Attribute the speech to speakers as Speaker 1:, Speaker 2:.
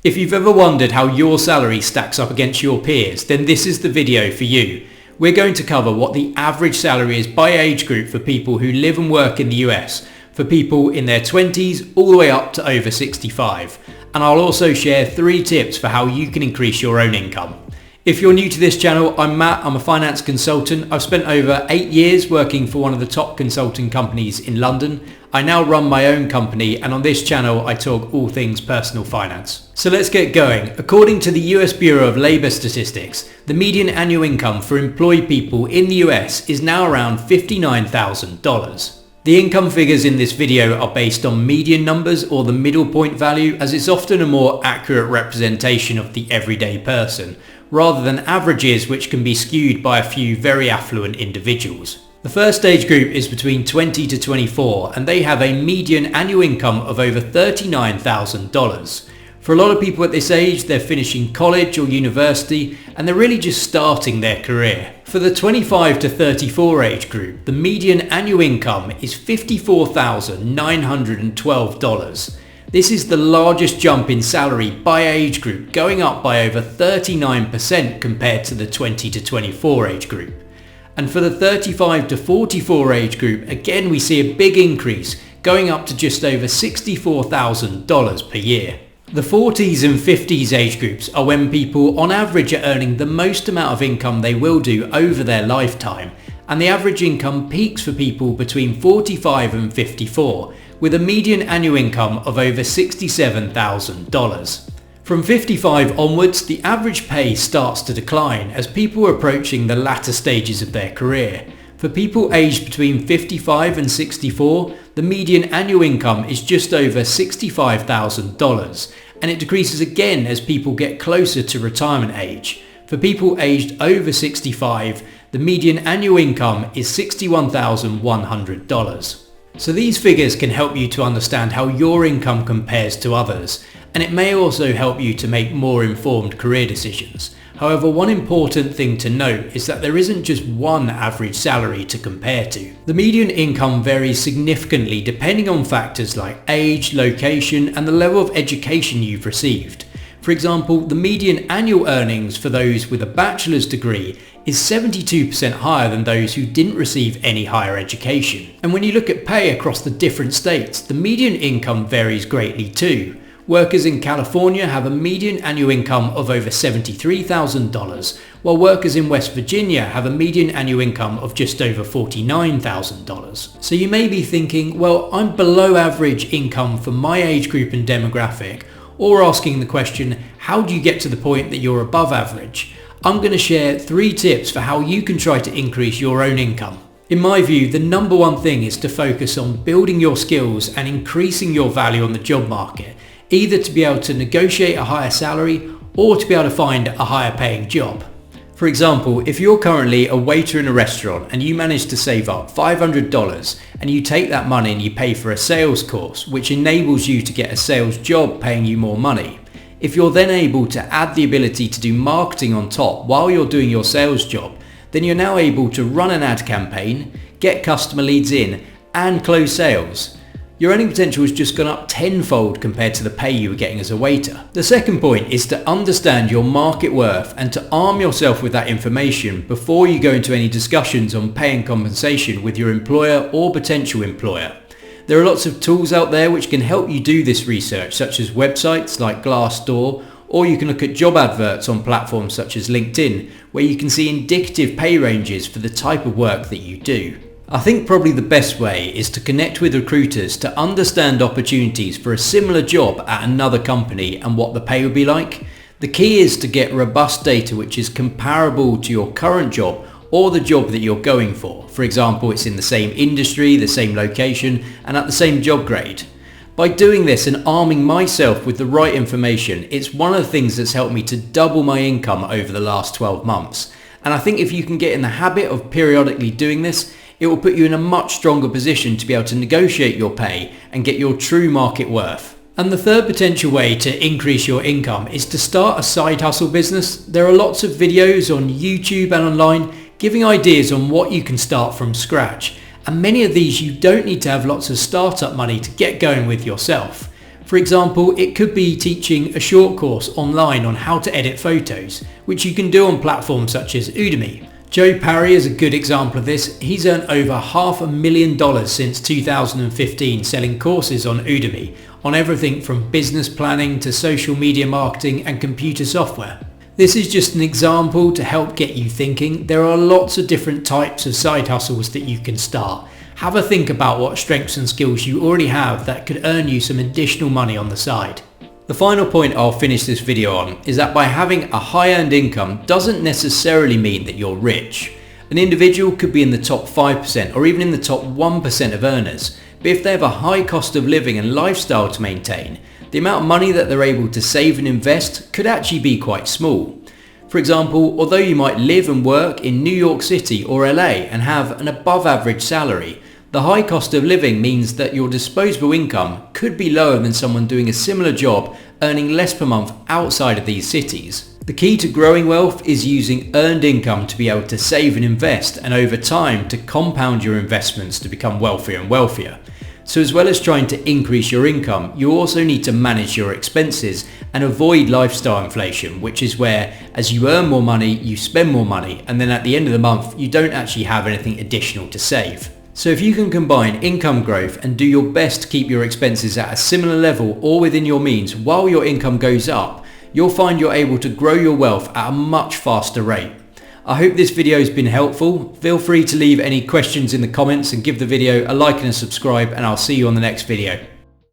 Speaker 1: If you've ever wondered how your salary stacks up against your peers, then this is the video for you. We're going to cover what the average salary is by age group for people who live and work in the US, for people in their 20s all the way up to over 65. And I'll also share 3 tips for how you can increase your own income. If you're new to this channel, I'm Matt, I'm a finance consultant. I've spent over 8 years working for one of the top consulting companies in London. I now run my own company, and on this channel I talk all things personal finance. So let's get going. According to the US Bureau of Labor Statistics, the median annual income for employed people in the US is now around $59,000. The income figures in this video are based on median numbers or the middle point value, as it's often a more accurate representation of the everyday person, rather than averages which can be skewed by a few very affluent individuals. The first age group is between 20 to 24 and they have a median annual income of over $39,000. For a lot of people at this age, they're finishing college or university and they're really just starting their career. For the 25 to 34 age group, the median annual income is $54,912. This is the largest jump in salary by age group, going up by over 39% compared to the 20 to 24 age group. And for the 35 to 44 age group, again we see a big increase, going up to just over $64,000 per year. The 40s and 50s age groups are when people on average are earning the most amount of income they will do over their lifetime, and the average income peaks for people between 45 and 54, with a median annual income of over $67,000. From 55 onwards, the average pay starts to decline as people are approaching the latter stages of their career. For people aged between 55 and 64, the median annual income is just over $65,000, and it decreases again as people get closer to retirement age. For people aged over 65, the median annual income is $61,100. So these figures can help you to understand how your income compares to others, and it may also help you to make more informed career decisions. However, one important thing to note is that there isn't just one average salary to compare to. The median income varies significantly depending on factors like age, location, and the level of education you've received. For example, the median annual earnings for those with a bachelor's degree is 72% higher than those who didn't receive any higher education. And when you look at pay across the different states, the median income varies greatly too. Workers in California have a median annual income of over $73,000, while workers in West Virginia have a median annual income of just over $49,000. So you may be thinking, well, I'm below average income for my age group and demographic, or asking the question, how do you get to the point that you're above average? I'm going to share 3 tips for how you can try to increase your own income. In my view, the number one thing is to focus on building your skills and increasing your value on the job market, either to be able to negotiate a higher salary or to be able to find a higher paying job. For example, if you're currently a waiter in a restaurant and you manage to save up $500 and you take that money and you pay for a sales course, which enables you to get a sales job paying you more money. If you're then able to add the ability to do marketing on top while you're doing your sales job, then you're now able to run an ad campaign, get customer leads in, and close sales. Your earning potential has just gone up tenfold compared to the pay you were getting as a waiter. The second point is to understand your market worth and to arm yourself with that information before you go into any discussions on pay and compensation with your employer or potential employer. There are lots of tools out there which can help you do this research, such as websites like Glassdoor, or you can look at job adverts on platforms such as LinkedIn, where you can see indicative pay ranges for the type of work that you do. I think probably the best way is to connect with recruiters to understand opportunities for a similar job at another company and what the pay will be like. The key is to get robust data which is comparable to your current job or the job that you're going for. For example, it's in the same industry, the same location, and at the same job grade. By doing this and arming myself with the right information, it's one of the things that's helped me to double my income over the last 12 months. And I think if you can get in the habit of periodically doing this, it will put you in a much stronger position to be able to negotiate your pay and get your true market worth. And the third potential way to increase your income is to start a side hustle business. There are lots of videos on YouTube and online giving ideas on what you can start from scratch. And many of these you don't need to have lots of startup money to get going with yourself. For example, it could be teaching a short course online on how to edit photos, which you can do on platforms such as Udemy. Joe Parry is a good example of this. He's earned over $500,000 since 2015 selling courses on Udemy on everything from business planning to social media marketing and computer software. This is just an example to help get you thinking. There are lots of different types of side hustles that you can start. Have a think about what strengths and skills you already have that could earn you some additional money on the side. The final point I'll finish this video on is that by having a high earned income doesn't necessarily mean that you're rich. An individual could be in the top 5% or even in the top 1% of earners, but if they have a high cost of living and lifestyle to maintain, the amount of money that they're able to save and invest could actually be quite small. For example, although you might live and work in New York City or LA and have an above average salary, the high cost of living means that your disposable income could be lower than someone doing a similar job earning less per month outside of these cities. The key to growing wealth is using earned income to be able to save and invest, and over time to compound your investments to become wealthier and wealthier. So as well as trying to increase your income, you also need to manage your expenses and avoid lifestyle inflation, which is where as you earn more money, you spend more money, and then at the end of the month, you don't actually have anything additional to save. So if you can combine income growth and do your best to keep your expenses at a similar level or within your means while your income goes up, you'll find you're able to grow your wealth at a much faster rate. I hope this video has been helpful. Feel free to leave any questions in the comments and give the video a like and a subscribe, and I'll see you on the next video.